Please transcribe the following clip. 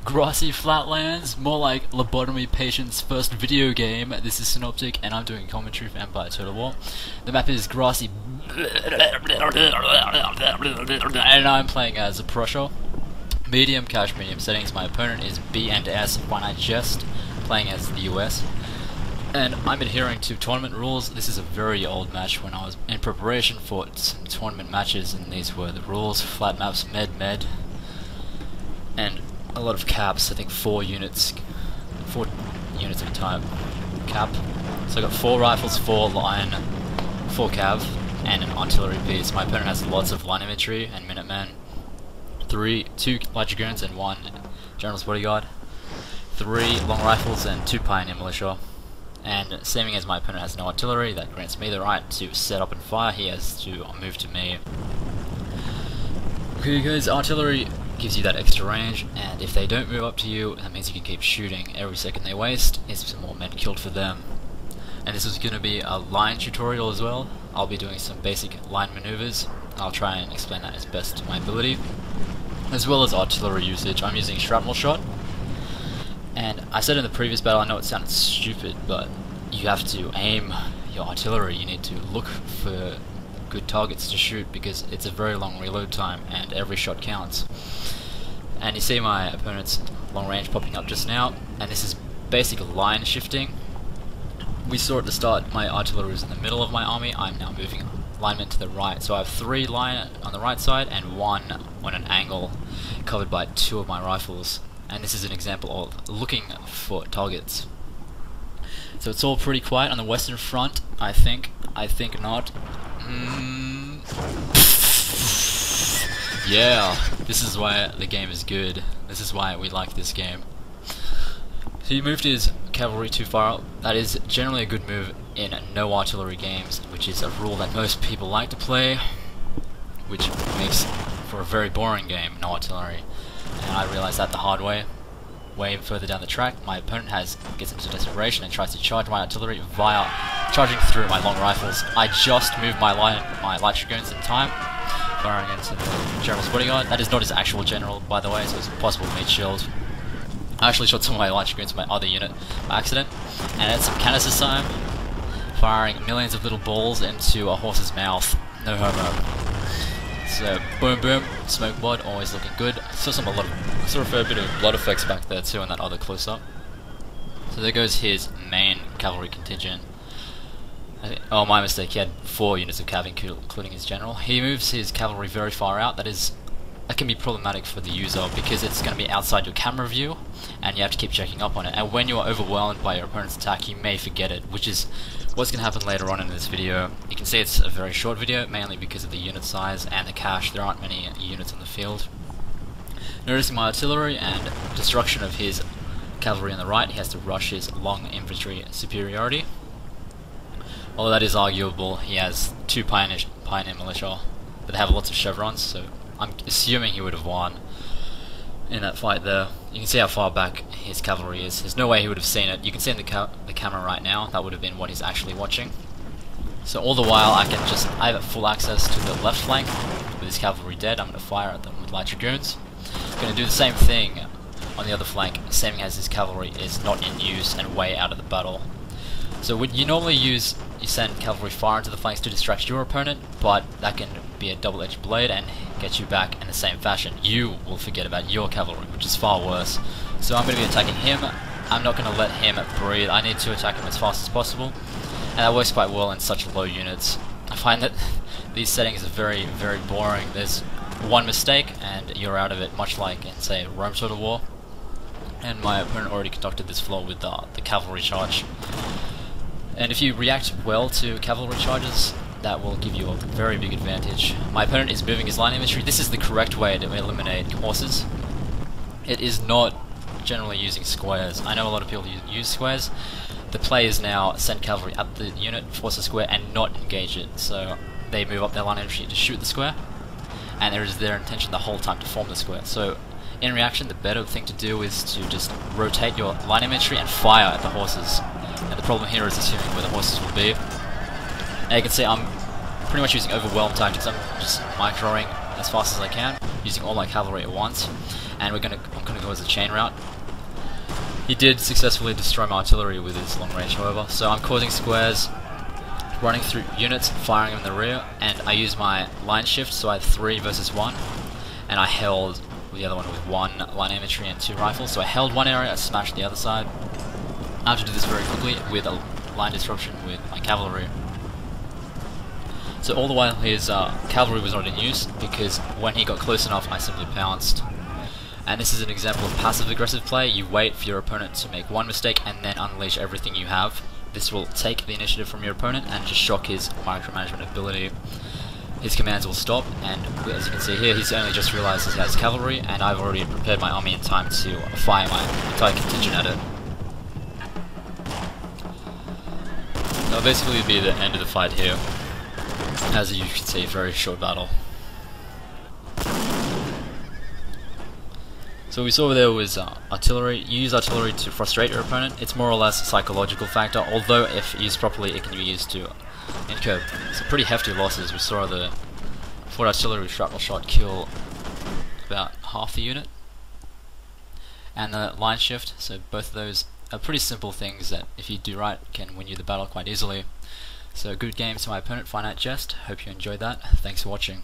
grassy flatlands, more like lobotomy patient's first video game. This is Synoptic, and I'm doing commentary for Empire Total War. The map is grassy, and I'm playing as Prussia. Medium, cash medium settings. My opponent is B&S, finite.jest, playing as the US. And I'm adhering to tournament rules. This is a very old match when I was in preparation for some tournament matches, and these were the rules: flat maps, med, and a lot of caps. I think 4 units at a time cap. So I got 4 rifles, 4 line, 4 cav, and an artillery piece. My opponent has lots of line infantry and Minutemen. 2 Light Dragoons and 1 Generals Bodyguard. 3 long rifles and 2 Pioneer Militia. And seeming as my opponent has no artillery, that grants me the right to set up and fire. He has to move to me. Okay guys, artillery gives you that extra range, and if they don't move up to you, that means you can keep shooting. Every second they waste is some more men killed for them. And this is going to be a line tutorial as well. I'll be doing some basic line maneuvers. I'll try and explain that as best to my ability, as well as artillery usage. I'm using shrapnel shot. And I said in the previous battle, I know it sounded stupid, but you have to aim your artillery. You need to look for good targets to shoot, because it's a very long reload time and every shot counts. And you see my opponent's long range popping up just now, and this is basic line shifting. We saw at the start my artillery was in the middle of my army. I'm now moving linemen to the right, so I have 3 line on the right side and 1 on an angle covered by 2 of my rifles. And this is an example of looking for targets. So it's all pretty quiet on the western front, I think. I think not. Yeah, this is why the game is good. This is why we like this game. So he moved his cavalry too far out. That is generally a good move in no artillery games, which is a rule that most people like to play, which makes for a very boring game, no artillery. And I realized that the hard way. Way further down the track, my opponent gets into desperation and tries to charge my artillery via charging through my long rifles. I just moved my Light Dragoons in time, firing into the Generals Bodyguard. That is not his actual general, by the way, so it's impossible for me to shield. I actually shot some of my Light Dragoons with my other unit by accident, and it's some canister time, firing millions of little balls into a horse's mouth. No homo. So boom boom, smoke blood, always looking good. Saw a fair bit of blood effects back there too in that other close up. So there goes his main cavalry contingent. Oh, my mistake, he had 4 units of cav, including his general. He moves his cavalry very far out. That can be problematic for the user, because it's going to be outside your camera view, and you have to keep checking up on it. And when you are overwhelmed by your opponent's attack, you may forget it, which is what's going to happen later on in this video. You can see it's a very short video, mainly because of the unit size and the cache. There aren't many units on the field. Noticing my artillery and destruction of his cavalry on the right, he has to rush his long infantry superiority. Although that is arguable, he has 2 Pioneer Militia, but they have lots of chevrons, so I'm assuming he would have won in that fight there. You can see how far back his cavalry is. There's no way he would have seen it. You can see in the camera right now, that would have been what he's actually watching. So all the while I have full access to the left flank. With his cavalry dead, I'm going to fire at them with Light Dragoons. I'm going to do the same thing on the other flank, seeming as his cavalry is not in use and way out of the battle. So you normally you send cavalry far into the flanks to distract your opponent, but that can be a double-edged blade and get you back in the same fashion. You will forget about your cavalry, which is far worse. So I'm going to be attacking him. I'm not going to let him breathe. I need to attack him as fast as possible, and that works quite well in such low units. I find that these settings are very, very boring. There's one mistake and you're out of it, much like in, say, Rome Total War. And my opponent already conducted this flaw with the cavalry charge. And if you react well to cavalry charges, that will give you a very big advantage. My opponent is moving his line infantry. This is the correct way to eliminate horses. It is not generally using squares. I know a lot of people use squares. The play is now send cavalry at the unit, force a square, and not engage it. So they move up their line infantry to shoot the square, and it is their intention the whole time to form the square. So in reaction, the better thing to do is to just rotate your line infantry and fire at the horses. And the problem here is assuming where the horses will be. Now you can see I'm pretty much using overwhelm tactics. I'm just microing as fast as I can, using all my cavalry at once. and I'm gonna go as a chain route. He did successfully destroy my artillery with his long range, however, so I'm causing squares, running through units, firing them in the rear, and I use my line shift, so I had 3 versus 1, and I held the other one with 1 line infantry and 2 rifles. So I held one area, I smashed the other side. I have to do this very quickly with a line disruption with my cavalry. So all the while his cavalry was not in use, because when he got close enough I simply pounced. And this is an example of passive aggressive play. You wait for your opponent to make one mistake and then unleash everything you have. This will take the initiative from your opponent and just shock his micromanagement ability. His commands will stop, and as you can see here, he's only just realised he has cavalry, and I've already prepared my army in time to fire my entire contingent at it. That'll basically be the end of the fight here. As you can see, very short battle. So what we saw over there was artillery. You use artillery to frustrate your opponent. It's more or less a psychological factor, although if used properly it can be used to incur some pretty hefty losses. We saw the Ford artillery shrapnel shot kill about half the unit, and the line shift, so both of those are pretty simple things that if you do right can win you the battle quite easily. So good game to my opponent, finite.jest. Hope you enjoyed that. Thanks for watching.